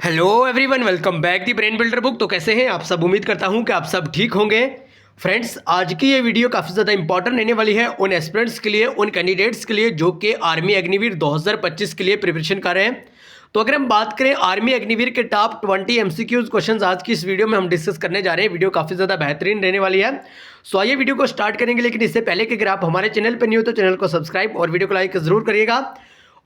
Hello everyone, welcome back the brain builder book. तो कैसे हैं आप सब? उम्मीद करता हूं कि आप सब ठीक होंगे। फ्रेंड्स, आज की ये वीडियो काफ़ी ज़्यादा इंपॉर्टेंट रहने वाली है उन एस्पिरेंट्स के लिए, उन कैंडिडेट्स के लिए जो कि आर्मी अग्निवीर 2025 के लिए प्रिपरेशन कर रहे हैं। तो अगर हम बात करें आर्मी अग्निवीर के टॉप 20 एमसीक्यूज क्वेश्चन आज की इस वीडियो में हम डिस्कस करने जा रहे हैं। वीडियो काफ़ी ज़्यादा बेहतरीन रहने वाली है। सो आइए वीडियो को स्टार्ट करेंगे, लेकिन इससे पहले कि अगर आप हमारे चैनल पर न्यू हो तो चैनल को सब्सक्राइब और वीडियो को लाइक ज़रूर करिएगा।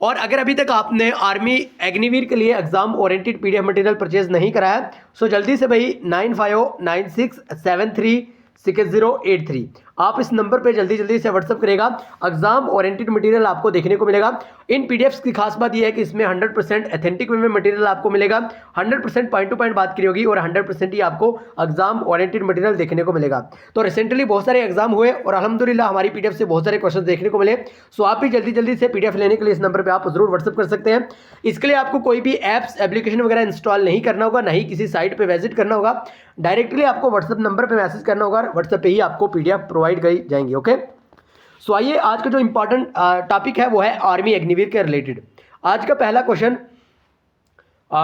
और अगर अभी तक आपने आर्मी एग्निवीर के लिए exam oriented PDF material purchase नहीं करा है, सो जल्दी से भाई 9596736083 आप इस नंबर पे जल्दी से व्हाट्सअप करेगा। एग्जाम ओरिएंटेड मटेरियल आपको देखने को मिलेगा। इन पीडीएफ्स की खास बात यह है कि इसमें 100% ऑथेंटिक वे में मटेरियल आपको मिलेगा। 100% पॉइंट टू पॉइंट बात करी होगी और 100% ही आपको एग्जाम ओरिएंटेड मटेरियल देखने को मिलेगा। तो रिसेंटली बहुत सारे एग्जाम हुए और अल्हम्दुलिल्लाह हमारी पीडीएफ से बहुत सारे क्वेश्चन देखने को मिले। सो आप भी जल्दी से पीडीएफ लेने के लिए इस नंबर पर आप जरूर व्हाट्सअप कर सकते हैं। इसके लिए आपको कोई भी एप्स एप्लीकेशन वगैरह इंस्टॉल नहीं करना होगा, ना ही किसी साइट पर विजिट करना होगा। डायरेक्टली आपको व्हाट्सअप नंबर पर मैसेज करना होगा, व्हाट्सएप पे ही आपको पीडीएफ प्रोवाइड करी जाएंगी। ओके, सो आइए आज का जो इंपॉर्टेंट टॉपिक है वो है आर्मी अग्निवीर के रिलेटेड। आज का पहला question,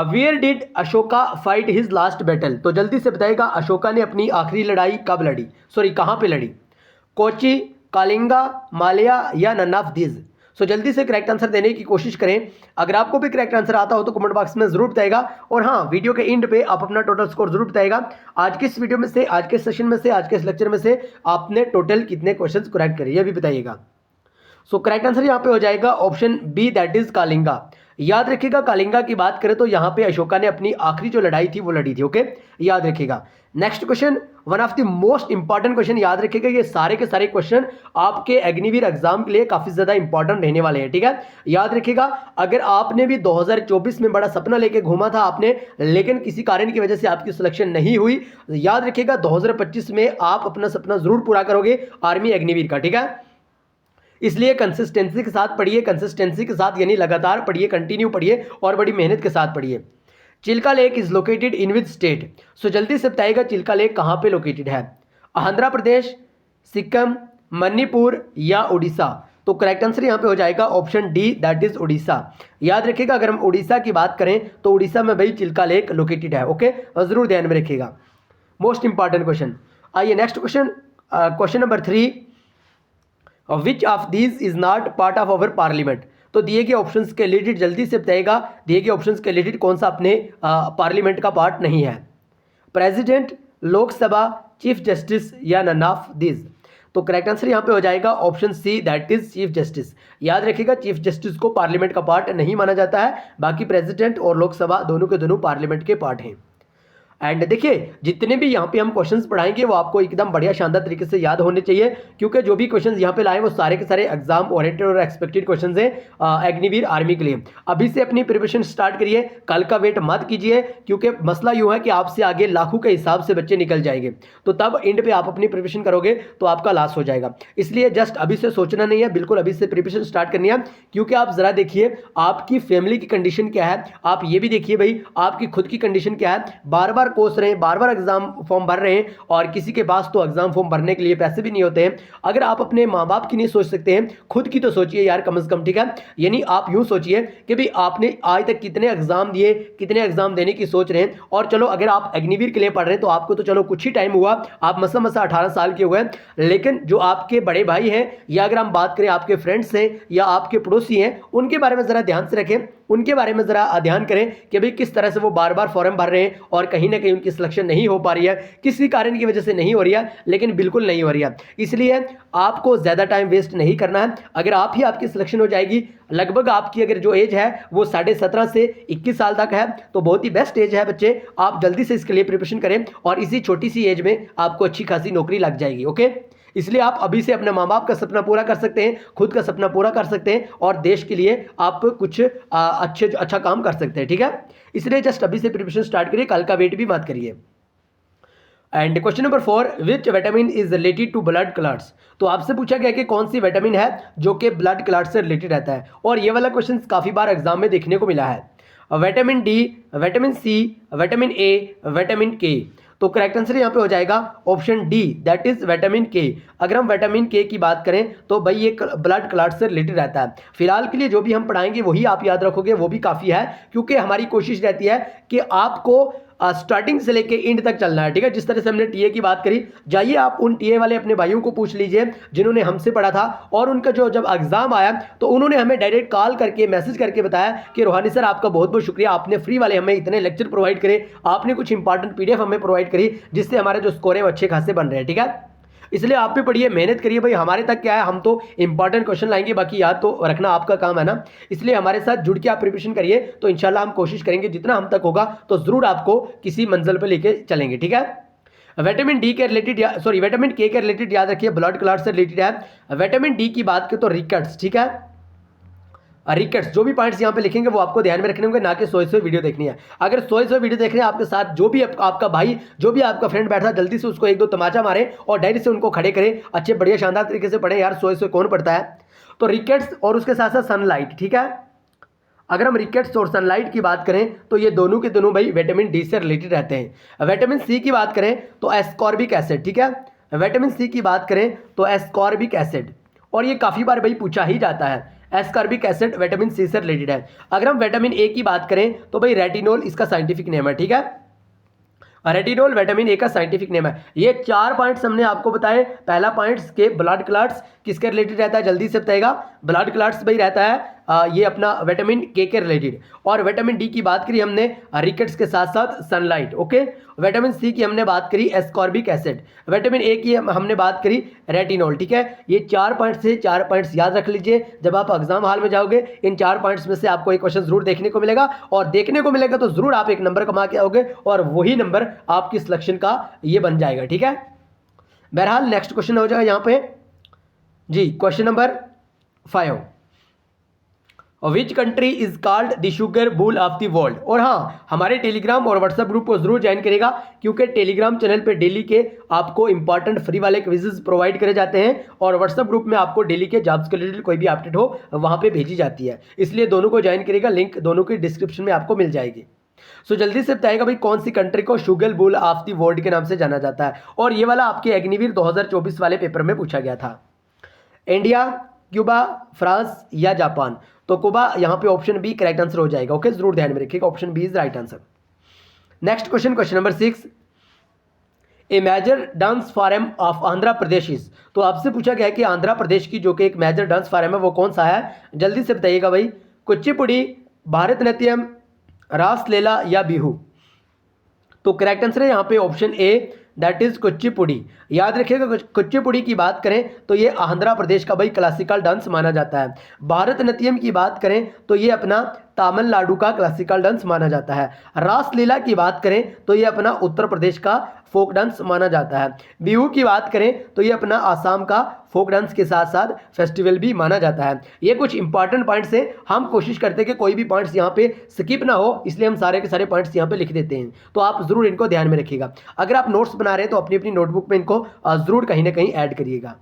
where did Ashoka fight his last battle. तो जल्दी से बताइएगा अशोका ने अपनी आखिरी लड़ाई कब लड़ी, सॉरी कहां पे लड़ी? कोची, कालिंगा, माल्या या नन ऑफ दीज। सो जल्दी से करेक्ट आंसर देने की कोशिश करें। अगर आपको भी करेक्ट आंसर आता हो तो कमेंट बॉक्स में जरूर बताएगा। और हाँ, वीडियो के एंड पे आप अपना टोटल स्कोर जरूर बताएगा। आज के इस वीडियो में से, आज के सेशन में से, आज के इस लेक्चर में से आपने टोटल कितने क्वेश्चंस करेक्ट करे ये भी बताइएगा। सो करेक्ट आंसर यहाँ पे हो जाएगा option B, that is Kalinga. याद रखिएगा, कालिंगा की बात करें तो यहाँ पे अशोका ने अपनी आखिरी जो लड़ाई थी वो लड़ी थी। ओके, याद रखिएगा। Next question, one of the most important question. याद रखिएगा ये सारे के सारे क्वेश्चन आपके अग्निवीर एग्जाम के लिए काफी ज्यादा इंपॉर्टेंट रहने वाले हैं। ठीक है, याद रखिएगा। अगर आपने भी 2024 में बड़ा सपना लेके घूमा था आपने, लेकिन किसी कारण की वजह से आपकी सिलेक्शन नहीं हुई, याद रखिएगा 2025 में आप अपना सपना जरूर पूरा करोगे आर्मी अग्निवीर का। ठीक है, इसलिए कंसिस्टेंसी के साथ पढ़िए, कंसिस्टेंसी के साथ यानी लगातार पढ़िए, कंटिन्यू पढ़िए और बड़ी मेहनत के साथ पढ़िए। Chilka lake is located in which state. So जल्दी से बताइएगा चिल्का लेक कहाँ पे लोकेटेड है? आंध्र प्रदेश, सिक्किम, मणिपुर या उड़ीसा। तो करेक्ट आंसर यहाँ पे हो जाएगा option D, that is Orissa. याद रखिएगा, अगर हम उड़ीसा की बात करें तो उड़ीसा में भाई चिल्का लेक लोकेटेड है। ओके, जरूर ध्यान में रखिएगा, मोस्ट इंपॉर्टेंट क्वेश्चन। आइए next question, question number 3, which of these is not part of our parliament. तो दिए गए ऑप्शंस के रिलेटेड जल्दी से बताइएगा, दिए गए ऑप्शंस के रिलेटेड कौन सा अपने पार्लियामेंट का पार्ट नहीं है? प्रेसिडेंट, लोकसभा, चीफ जस्टिस या नन ऑफ दीज। तो करेक्ट आंसर यहाँ पे हो जाएगा option C, that is chief justice. याद रखिएगा, चीफ जस्टिस को पार्लियामेंट का पार्ट नहीं माना जाता है, बाकी प्रेसिडेंट और लोकसभा दोनों के दोनों पार्लियामेंट के पार्ट हैं। एंड देखिए, जितने भी यहाँ पे हम क्वेश्चंस पढ़ाएंगे वो आपको एकदम बढ़िया शानदार तरीके से याद होने चाहिए, क्योंकि जो भी क्वेश्चंस यहाँ पे लाए वो सारे के सारे एग्जाम ओरिएंटेड और एक्सपेक्टेड क्वेश्चंस हैं अग्निवीर आर्मी के लिए। अभी से अपनी प्रिपरेशन स्टार्ट करिए, कल का वेट मत कीजिए, क्योंकि मसला यूँ है कि आपसे आगे लाखों के हिसाब से बच्चे निकल जाएंगे, तो तब एंड पे आप अपनी प्रिपरेशन करोगे तो आपका लॉस हो जाएगा। इसलिए जस्ट अभी से सोचना नहीं है, बिल्कुल अभी से प्रिपरेशन स्टार्ट करनी है। क्योंकि आप जरा देखिए आपकी फैमिली की कंडीशन क्या है, आप ये भी देखिए भाई आपकी खुद की कंडीशन क्या है। बार बार कोर्स रहे, बार बार एग्जाम फॉर्म भर रहे हैं और किसी के पास तो एग्जाम फॉर्म भरने के लिए पैसे भी नहीं होते हैं। अगर आप अपने माँ बाप की नहीं सोच सकते हैं, खुद की तो सोचिए यार कम से कम। ठीक है, यानी आप यूं सोचिए कि भाई आपने आज तक कितने एग्जाम दिए, कितने एग्जाम देने की सोच रहे हैं। और चलो अगर आप अग्निवीर के लिए पढ़ रहे हैं तो आपको तो चलो कुछ ही टाइम हुआ, आप मसा 18 साल के हुए, लेकिन जो आपके बड़े भाई हैं या अगर हम बात करें आपके फ्रेंड्स हैं या आपके पड़ोसी हैं, उनके बारे में जरा ध्यान से रखें, उनके बारे में जरा ध्यान करें कि भाई किस तरह से वो बार बार फॉर्म भर रहे हैं और कहीं ना कहीं उनकी सिलेक्शन नहीं हो पा रही है, किसी कारण की वजह से नहीं हो रही है, लेकिन बिल्कुल नहीं हो रही है। इसलिए आपको ज्यादा टाइम वेस्ट नहीं करना है। अगर आप ही आपकी सिलेक्शन हो जाएगी, लगभग आपकी अगर जो एज है वो 17.5 से 21 साल तक है, तो बहुत ही बेस्ट एज है बच्चे। आप जल्दी से इसके लिए प्रिपरेशन करें और इसी छोटी सी एज में आपको अच्छी खासी नौकरी लग जाएगी। ओके, इसलिए आप अभी से अपने माँ बाप का सपना पूरा कर सकते हैं, खुद का सपना पूरा कर सकते हैं और देश के लिए आप कुछ अच्छा काम कर सकते हैं। ठीक है, इसलिए जस्ट अभी से प्रिपरेशन स्टार्ट करिए, कल का वेट भी मत करिए। And question number 4, which vitamin is related to blood clots. तो आपसे पूछा गया कि कौन सी विटामिन है जो कि ब्लड क्लॉट से रिलेटेड रहता है, और ये वाला क्वेश्चन काफी बार एग्जाम में देखने को मिला है। Vitamin D, vitamin C, vitamin A, vitamin K. तो करेक्ट आंसर यहाँ पे हो जाएगा option D, that is vitamin K. अगर हम विटामिन के की बात करें तो भाई ये ब्लड क्लॉट से रिलेटेड रहता है। फिलहाल के लिए जो भी हम पढ़ाएंगे वही आप याद रखोगे, वो भी काफ़ी है, क्योंकि हमारी कोशिश रहती है कि आपको स्टार्टिंग से लेके एंड तक चलना है, ठीक है। जिस तरह से हमने टीए की बात करी, जाइए आप उन टीए वाले अपने भाइयों को पूछ लीजिए जिन्होंने हमसे पढ़ा था, और उनका जो जब एग्जाम आया तो उन्होंने हमें डायरेक्ट कॉल करके मैसेज करके बताया कि रोहानी सर आपका बहुत बहुत शुक्रिया, आपने फ्री वाले हमें इतने लेक्चर प्रोवाइड करे, आपने कुछ इंपॉर्टेंट पीडीएफ हमें प्रोवाइड करी, जिससे हमारे जो स्कोर है वो अच्छे खासे बन रहे हैं, ठीक है। इसलिए आप भी पढ़िए, मेहनत करिए भाई। हमारे तक क्या है, हम तो इंपॉर्टेंट क्वेश्चन लाएंगे, बाकी याद तो रखना आपका काम है ना। इसलिए हमारे साथ जुड़ के आप प्रिपरेशन करिए, तो इंशाल्लाह हम कोशिश करेंगे जितना हम तक होगा तो जरूर आपको किसी मंजिल पर लेके चलेंगे, ठीक है। विटामिन डी के रिलेटेड विटामिन के रिलेटेड याद रखिए, ब्लड क्लॉट से रिलेटेड है। विटामिन डी की बात करें तो रिकेट्स, ठीक है, रिकेट्स। जो भी पॉइंट्स यहाँ पे लिखेंगे वो आपको ध्यान में रखने होंगे, ना कि सोए वीडियो देखनी है। अगर सोए वीडियो देख रहे हैं आपके साथ जो भी आपका भाई, जो भी आपका फ्रेंड बैठा, जल्दी से उसको एक दो तमाचा मारे और डायरी से उनको खड़े करें, अच्छे बढ़िया शानदार तरीके से पढ़े यार, सोए कौन पढ़ता है। तो रिकेट्स और उसके साथ साथ सनलाइट, ठीक है। अगर हम रिकेट्स और सनलाइट की बात करें तो ये दोनों के दोनों भाई विटामिन डी से रिलेटेड रहते हैं। विटामिन सी की बात करें तो एस्कॉर्बिक एसिड, ठीक है। विटामिन सी की बात करें तो एस्कॉर्बिक एसिड, और ये काफ़ी बार भाई पूछा ही जाता है। एस्कॉर्बिक एसिड विटामिन सी से रिलेटेड है। अगर हम विटामिन ए की बात करें तो भाई रेटिनोल इसका साइंटिफिक नेम है, ठीक है। रेटिनोल विटामिन ए का साइंटिफिक नेम है। ये 4 पॉइंट्स हमने आपको बताए। पहला पॉइंट्स के ब्लड क्लॉट्स किसके रिलेटेड रहता है, जल्दी से बताएगा। ब्लड क्लॉट्स भाई रहता है ये अपना विटामिन के रिलेटेड। और विटामिन डी की बात करी हमने रिकेट्स के साथ साथ सनलाइट, ओके। विटामिन सी की हमने बात करी एस्कॉर्बिक एसिड। विटामिन ए की हमने बात करी रेटिनोल, ठीक है। ये 4 पॉइंट्स से 4 पॉइंट्स याद रख लीजिए। जब आप एग्जाम हॉल में जाओगे इन 4 पॉइंट्स में से आपको एक क्वेश्चन जरूर देखने को मिलेगा, और देखने को मिलेगा तो जरूर आप एक नंबर कमा के आओगे, और वही नंबर आपकी सिलेक्शन का ये बन जाएगा, ठीक है। बहरहाल नेक्स्ट क्वेश्चन हो जाएगा यहाँ पे जी, question number 5। Which country is called the sugar bowl of the world. और हाँ, हमारे टेलीग्राम और व्हाट्सएप ग्रुप को जरूर ज्वाइन करेगा, क्योंकि टेलीग्राम चैनल पे डेली के आपको इंपॉर्टेंट फ्री वाले क्विजेस प्रोवाइड करे जाते हैं, और व्हाट्सएप ग्रुप में आपको डेली के जॉब्स के रिलेटेड कोई भी अपडेट हो वहाँ पे भेजी जाती है। इसलिए दोनों को ज्वाइन करेगा, लिंक दोनों की डिस्क्रिप्शन में आपको मिल जाएगी। सो जल्दी से बताएगा भाई कौन सी कंट्री को sugar bowl of the world के नाम से जाना जाता है। और ये वाला आपके अग्निवीर 2024 वाले पेपर में पूछा गया था। इंडिया, क्यूबा, फ्रांस या जापान। तो क्यूबा यहाँ पे ऑप्शन बी करेक्ट आंसर हो जाएगा, ओके। जरूर ध्यान में रखिएगा, option B is right answer. Next question, question number 6। A major dance form of Andhra Pradesh is. तो आपसे पूछा गया है कि आंध्र प्रदेश की जो कि एक मेजर डांस फॉर्म है वो कौन सा है, जल्दी से बताइएगा भाई। कुचिपुड़ी, भारतनाट्यम, रास लीला या बिहू। तो करेक्ट आंसर है यहाँ पे option A, that is Kuchipudi. याद रखिएगा, कुचिपुड़ी की बात करें तो ये आंध्र प्रदेश का भाई क्लासिकल डांस माना जाता है। भारतनाट्यम की बात करें तो ये अपना तमिलनाडु का क्लासिकल डांस माना जाता है। रास लीला की बात करें तो ये अपना उत्तर प्रदेश का फोक डांस माना जाता है। बिहू की बात करें तो ये अपना आसाम का फोक डांस के साथ साथ फेस्टिवल भी माना जाता है। ये कुछ इंपॉर्टेंट पॉइंट्स हैं, हम कोशिश करते हैं कि कोई भी पॉइंट्स यहाँ पे स्किप ना हो, इसलिए हम सारे के सारे पॉइंट्स यहाँ पे लिख देते हैं। तो आप जरूर इनको ध्यान में रखिएगा। अगर आप नोट्स बना रहे हैं तो अपनी अपनी नोटबुक में इनको जरूर कहीं ना कहीं ऐड करिएगा।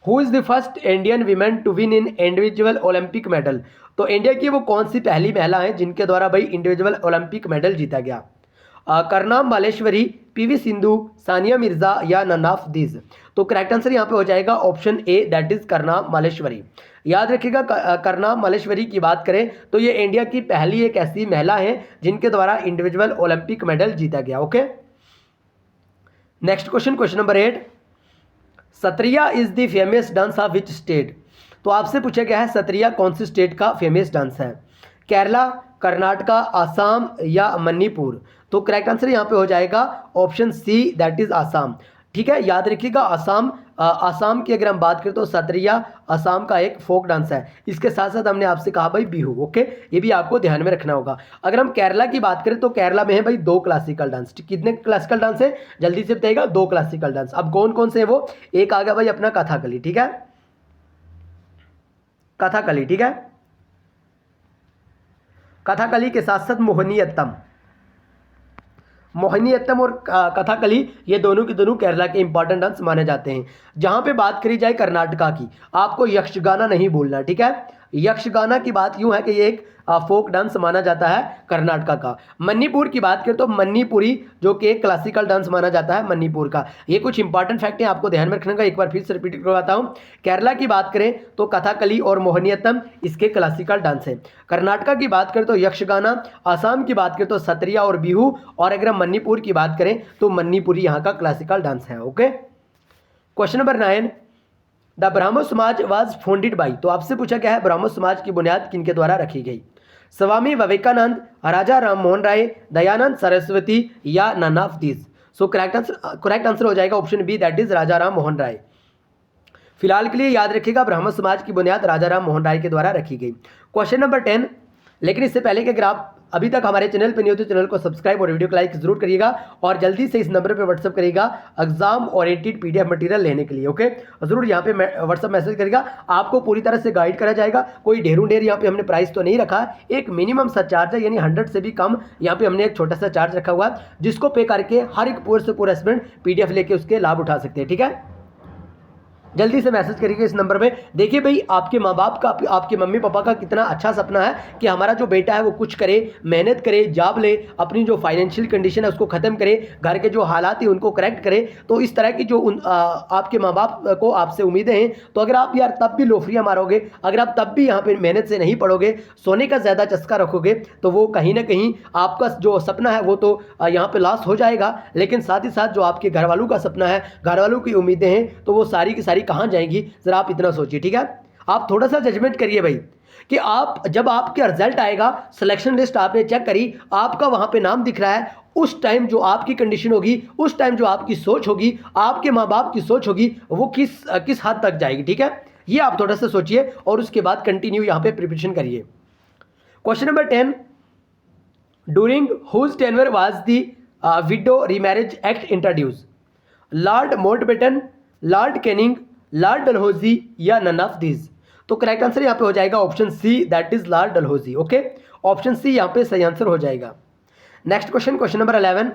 Who is the first Indian women to win in individual Olympic medal. तो इंडिया की वो कौन सी पहली महिला है जिनके द्वारा भाई इंडिविजुअल ओलंपिक मेडल जीता गया। करनाम मालेश्वरी, पीवी सिंधु, सानिया मिर्जा या नन ऑफ दिस। तो करेक्ट आंसर यहाँ पे हो जाएगा option A, that is Karnam Malleswari. याद रखिएगा, करनाम मालेश्वरी की बात करें तो ये इंडिया की पहली एक ऐसी महिला है जिनके द्वारा इंडिविजुअल ओलंपिक मेडल जीता गया, okay. Next question, question number 8। Sattriya is the famous dance of which state. तो आपसे पूछा गया है सत्रिया कौन सी स्टेट का फेमस डांस है। केरला, कर्नाटका, आसाम या मणिपुर। तो करेक्ट आंसर यहाँ पे हो जाएगा option C, that is Assam, ठीक है। याद रखिएगा, आसाम की अगर हम बात करें तो सत्रिया आसाम का एक फोक डांस है। इसके साथ साथ हमने आपसे कहा भाई बिहू, ओके। ये भी आपको ध्यान में रखना होगा। अगर हम केरला की बात करें तो केरला में है भाई 2 क्लासिकल डांस। कितने क्लासिकल डांस है, जल्दी से बताइएगा। 2 क्लासिकल डांस। अब कौन कौन से है वो, एक आ गया भाई अपना कथकली, ठीक है, कथकली, ठीक है। कथकली के साथ साथ मोहिनीअट्टम। मोहिनीअट्टम और कथकली ये दोनों के दोनों केरला के इंपॉर्टेंट डांस माने जाते हैं। जहां पे बात करी जाए कर्नाटका की, आपको यक्षगाना नहीं भूलना, ठीक है। यक्षगाना की बात यूं है कि ये एक फोक डांस माना जाता है कर्नाटका का। मणिपुर की बात करें तो मणिपुरी जो कि एक क्लासिकल डांस माना जाता है मणिपुर का। ये कुछ इंपॉर्टेंट फैक्ट हैं, आपको ध्यान में रखने का, एक बार फिर से रिपीट करवाता हूं। केरला की बात करें तो कथकली और मोहिनीअट्टम इसके क्लासिकल डांस है। कर्नाटका की बात करें तो यक्षगाना, आसाम की बात करें तो सत्रिया और बिहू, और अगर हम मणिपुर की बात करें तो मणिपुरी यहाँ का क्लासिकल डांस है। Okay, question number 9, the Brahmo समाज वाज फाउंडेड बाई। तो आपसे पूछा गया है ब्राह्मो समाज की बुनियाद किनके द्वारा रखी गई? स्वामी विवेकानंद, राजा राम मोहन राय, दयानंद सरस्वती या none of this. So correct answer हो जाएगा option B, that is Raja Ram Mohan Roy. फिलहाल के लिए याद रखिएगा ब्राह्मण समाज की बुनियाद राजा राम मोहन राय के द्वारा रखी गई। क्वेश्चन नंबर 10, लेकिन इससे पहले कि अगर आप अभी तक हमारे चैनल पर नहीं हो तो चैनल को सब्सक्राइब और वीडियो को लाइक जरूर करिएगा, और जल्दी से इस नंबर पे व्हाट्सअप करिएगा एग्जाम ओरिएंटेड पीडीएफ मटेरियल लेने के लिए। ओके, जरूर यहाँ पे व्हाट्सअप मैसेज करिएगा, आपको पूरी तरह से गाइड करा जाएगा। कोई ढेरों ढेर यहाँ पे हमने प्राइस तो नहीं रखा, एक मिनिमम सा चार्ज है, यानी 100 से भी कम यहाँ पे हमने एक छोटा सा चार्ज रखा हुआ है, जिसको पे करके हर एक पूरे से पूरा स्टूडेंट पीडीएफ लेके उसके लाभ उठा सकते हैं। ठीक है, जल्दी से मैसेज करिए इस नंबर पे। देखिए भाई, आपके माँ बाप का, आपके मम्मी पापा का कितना अच्छा सपना है कि हमारा जो बेटा है वो कुछ करे, मेहनत करे, जॉब ले, अपनी जो फाइनेंशियल कंडीशन है उसको ख़त्म करे, घर के जो हालात हैं उनको करेक्ट करे। तो इस तरह की जो आपके माँ बाप को आपसे उम्मीदें हैं, तो अगर आप यार तब भी लोफरियाँ मारोगे, अगर आप तब भी यहाँ पर मेहनत से नहीं पढ़ोगे, सोने का ज़्यादा चस्का रखोगे, तो वो कहीं ना कहीं आपका जो सपना है वो तो यहाँ पर लॉस हो जाएगा। लेकिन साथ ही साथ जो आपके घर वालों का सपना है, घर वालों की उम्मीदें हैं, तो वो सारी की सारी कहाँ जाएंगी, जरा आप इतना सोचिए। ठीक है, आप थोड़ा सा जजमेंट करिए भाई, कि आप जब आपका रिजल्ट आएगा, सिलेक्शन लिस्ट आपने चेक करी, आपका वहां पे नाम दिख रहा है, उस टाइम जो आपकी कंडीशन होगी, उस टाइम जो आपकी सोच होगी, आपके माँ बाप की सोच होगी, वो किस हद तक जाएगी। ठीक है, ये आप थोड़ा सा सोचिए और उसके बाद कंटिन्यू यहां पे प्रिपरेशन करिए। Question number 10, during whose tenure was the widow remarriage act introduce? Lord Mountbatten, Lord Canning, Lord Dalhousie या नन ऑफ दिस। तो करेक्ट आंसर यहाँ पे हो जाएगा option C, that is Lord Dalhousie. Okay, option C यहाँ पे सही answer हो जाएगा। Next question, question number 11,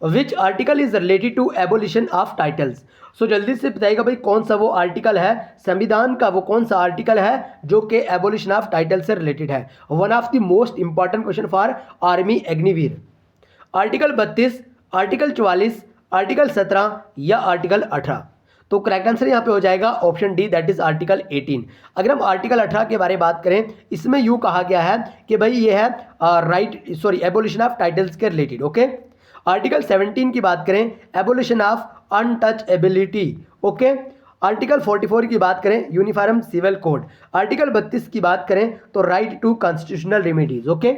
which article is related to abolition of titles? So जल्दी से बताइएगा भाई, कौन सा वो आर्टिकल है संविधान का, वो कौन सा आर्टिकल है जो कि एबोलिशन ऑफ टाइटल से रिलेटेड है? One of the most important question for army Agniveer. Article 32, article 44, article 17 या आर्टिकल 18? तो करेक्ट आंसर यहाँ पे हो जाएगा option D, that is article 18। अगर हम आर्टिकल 18 के बारे में बात करें, इसमें यूँ कहा गया है कि भाई ये है एबोलिशन ऑफ टाइटल्स के रिलेटेड। ओके, आर्टिकल 17 की बात करें, एबोलिशन ऑफ अनटचएबिलिटी। ओके, आर्टिकल 44 की बात करें, यूनिफॉर्म सिविल कोड। आर्टिकल 32 की बात करें तो right to constitutional remedies. Okay,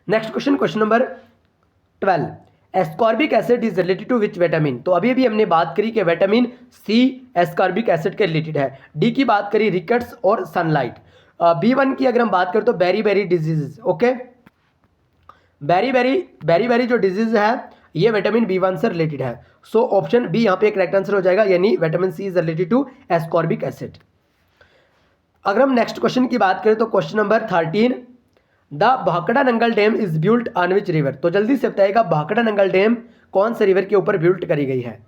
next question, question number 12, ascorbic acid is related to which vitamin? तो अभी हमने बात करी कि विटामिन सी एस्कॉर्बिक एसिड के रिलेटेड है। डी की बात करी रिकेट्स और सनलाइट। B1 की अगर हम बात करें तो बेरी डिजीज। ओके, बेरी जो डिजीज है ये विटामिन B1 से रिलेटेड है। सो ऑप्शन बी यहाँ पे करेक्ट आंसर हो जाएगा, यानी vitamin C is related to ascorbic acid. अगर हम नेक्स्ट क्वेश्चन की बात करें तो question number 13, the Bhakra Nangal dam is built on which river? तो जल्दी से बताइएगा, भाखड़ा नंगल डैम कौन से रिवर के ऊपर बिल्ट करी गई है?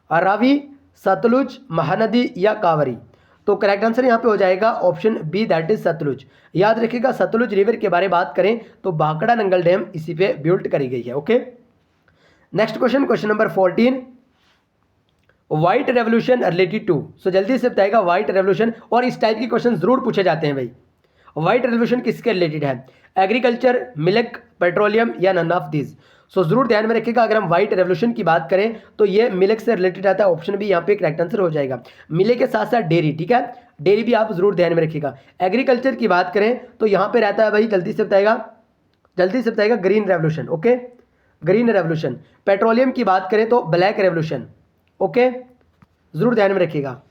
रावी, सतलुज, महानदी या कावरी? तो करेक्ट आंसर यहाँ पे हो जाएगा option B, that is Sutlej. याद रखिएगा, सतलुज रिवर के बारे में बात करें तो भाखड़ा नंगल डैम इसी पे बिल्ट करी गई है। Okay, next question, question number 14, white revolution related to? So जल्दी से बताइएगा व्हाइट रेवोल्यूशन, और इस टाइप के क्वेश्चन जरूर पूछे जाते हैं भाई। व्हाइट रेवोल्यूशन किसके रिलेटेड है? एग्रीकल्चर, मिल्क, पेट्रोलियम या नन ऑफ दिस? सो जरूर ध्यान में रखिएगा, अगर हम व्हाइट रेवोल्यूशन की बात करें तो ये मिल्क से रिलेटेड आता है। ऑप्शन बी यहाँ पे करेक्ट आंसर हो जाएगा। मिल्क के साथ साथ डेयरी। ठीक है, डेयरी भी आप जरूर ध्यान में रखिएगा। एग्रीकल्चर की बात करें तो यहाँ पे रहता है भाई, जल्दी से बताएगा green revolution. Okay, green revolution. Petroleum की बात करें तो ब्लैक रेवोल्यूशन। ओके, जरूर ध्यान में रखिएगा।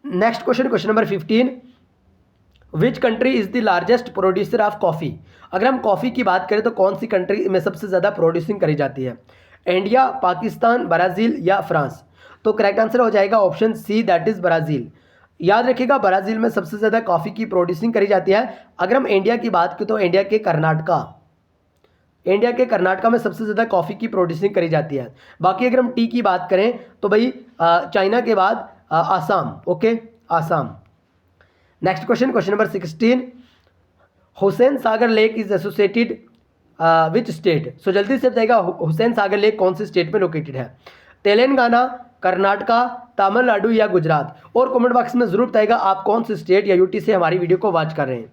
Next question, question number 15, which country is the largest producer of coffee? अगर हम कॉफ़ी की बात करें तो कौन सी कंट्री में सबसे ज़्यादा प्रोड्यूसिंग करी जाती है? इंडिया, पाकिस्तान, ब्राज़ील या फ्रांस? तो करेक्ट आंसर हो जाएगा option C, that is Brazil. याद रखिएगा, ब्राज़ील में सबसे ज़्यादा कॉफ़ी की प्रोड्यूसिंग करी जाती है। अगर हम इंडिया की बात करें तो इंडिया के कर्नाटका में सबसे ज़्यादा कॉफ़ी की प्रोड्यूसिंग करी जाती है। बाकी अगर हम टी की बात करें तो भाई चाइना के बाद Assam. Okay, Assam. Next question number 16, Hussain Sagar lake is associated which state. So जल्दी से बताएगा हुसैन सागर लेक कौन सी स्टेट में लोकेटेड है, तेलंगाना, कर्नाटका, तमिलनाडु या गुजरात। और कमेंट बॉक्स में जरूर बताएगा आप कौन सी स्टेट या यूटी से हमारी वीडियो को वॉच कर रहे हैं।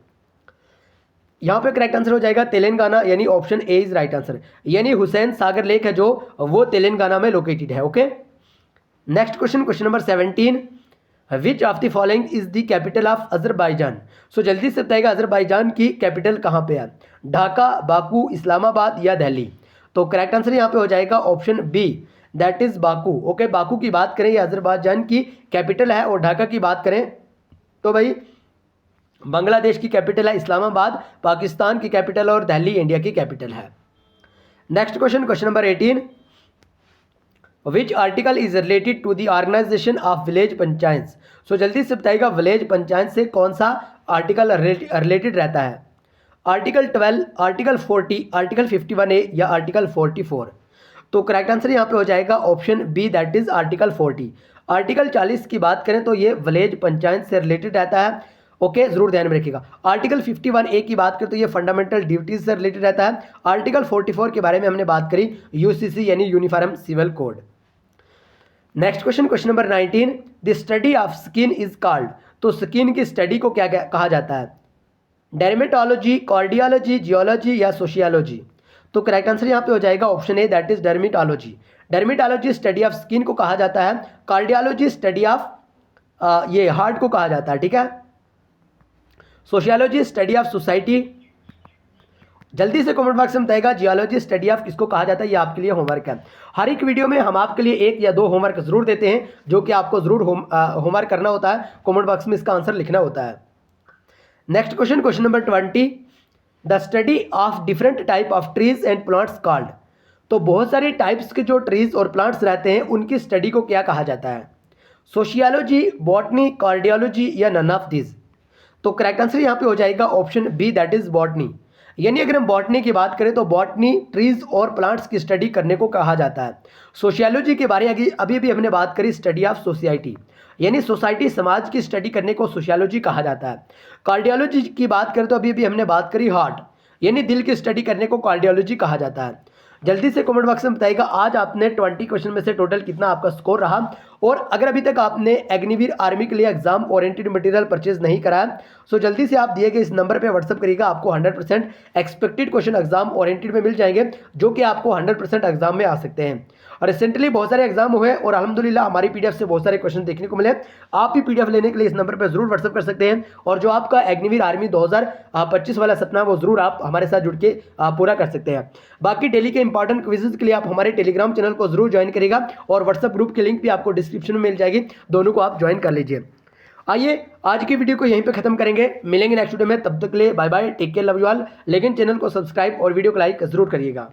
यहाँ पे करेक्ट आंसर हो जाएगा तेलंगाना, यानी option A is right answer, यानी हुसैन सागर लेक है जो वो तेलंगाना में लोकेटेड है। Okay, next question number 17, which of the following is the capital of Azerbaijan. So जल्दी से बताएगा अजरबैजान की कैपिटल कहाँ पे है, ढाका, बाकू, इस्लामाबाद या दिल्ली। तो करेक्ट आंसर यहाँ पे हो जाएगा option B, that is Baku. Okay, Baku की बात करें ये अजरबैजान की कैपिटल है, और ढाका की बात करें तो भाई बांग्लादेश की कैपिटल है इस्लामाबाद, पाकिस्तान की कैपिटल और दिल्ली इंडिया की कैपिटल है। Next question number 18, which article is related to the organisation of village panchayat. So जल्दी से बताइएगा विलेज पंचायत से कौन सा आर्टिकल रिलेटेड रहता है, आर्टिकल 12, आर्टिकल 40, आर्टिकल 51A या आर्टिकल 44। तो करेक्ट आंसर यहाँ पे हो जाएगा option B, that is article 40। Article 40 की बात करें तो ये विलेज पंचायत से रिलेटेड रहता है। ओके, जरूर ध्यान में रखिएगा। आर्टिकल 51A की बात करें तो ये फंडामेंटल ड्यूटीज से रिलेटेड रहता है। आर्टिकल 44 के बारे में हमने बात करी, यूसीसी यानी uniform civil code. Next question number 19, the study of skin is called. तो स्किन की स्टडी को क्या कहा जाता है, डर्मेटोलॉजी, कार्डियोलॉजी, जियोलॉजी या सोशियोलॉजी। तो करेक्ट आंसर यहाँ पे हो जाएगा option A, that is dermatology. Dermatology study of skin को कहा जाता है, कार्डियोलॉजी स्टडी ऑफ ये हार्ट को कहा जाता है, ठीक है। Sociology study of society. जल्दी से कमेंट बॉक्स में बताएगा जियोलॉजी स्टडी ऑफ किसको कहा जाता है, ये आपके लिए होमवर्क है। हर एक वीडियो में हम आपके लिए 1 या 2 होमवर्क जरूर देते हैं, जो कि आपको जरूर होमवर्क करना होता है, कमेंट बॉक्स में इसका आंसर लिखना होता है। Next question number 20, the study of different type of trees and plants called. तो बहुत सारे टाइप्स के जो ट्रीज और प्लांट्स रहते हैं उनकी स्टडी को क्या कहा जाता है, सोशियोलॉजी, बॉटनी, कार्डियोलॉजी या नन ऑफ दिस। तो करेक्ट आंसर यहाँ पे हो जाएगा option B, that is botany. यानी अगर हम बॉटनी की बात करें तो बॉटनी ट्रीज और प्लांट्स की स्टडी करने को कहा जाता है। सोशियोलॉजी के बारे में अभी भी हमने बात करी, स्टडी ऑफ सोसाइटी, यानी सोसाइटी समाज की स्टडी करने को सोशियोलॉजी कहा जाता है। कार्डियोलॉजी की बात करें तो अभी भी हमने बात करी हार्ट, यानी दिल की स्टडी करने को कार्डियोलॉजी कहा जाता है। जल्दी से कमेंट बॉक्स में बताइएगा आज आपने 20 क्वेश्चन में से टोटल कितना आपका स्कोर रहा। और अगर अभी तक आपने अग्निवीर आर्मी के लिए एग्जाम ओरिएंटेड मटेरियल परचेज नहीं करा है, सो जल्दी से आप दिए गए इस नंबर पे व्हाट्सअप करिएगा, आपको 100% एक्सपेक्टेड क्वेश्चन एग्जाम ओरिएंटेड में मिल जाएंगे, जो कि आपको 100% एग्जाम में आ सकते हैं। और रिसेंटली बहुत सारे एग्जाम हुए और अल्हम्दुलिल्लाह हमारी पीडीएफ से बहुत सारे क्वेश्चन देखने को मिले। आप भी पीडीएफ लेने के लिए इस नंबर पर जरूर व्हाट्सअप कर सकते हैं, और जो आपका अग्निवीर आर्मी 2025 वाला सपना वो जरूर आप हमारे साथ जुड़ के पूरा कर सकते हैं। बाकी डेली के इंपॉर्टेंट क्विजेज के लिए आप हमारे टेलीग्राम चैनल को जरूर ज्वाइन करिएगा, और व्हाट्सअप ग्रुप की लिंक भी आपको डिस्क्रिप्शन में मिल जाएगी, दोनों को आप ज्वाइन कर लीजिए। आइए आज की वीडियो को यहीं पे खत्म करेंगे, मिलेंगे नेक्स्ट वीडियो में, तब तक के लिए bye bye, take care, love you all. लेकिन चैनल को सब्सक्राइब और वीडियो को लाइक जरूर करिएगा।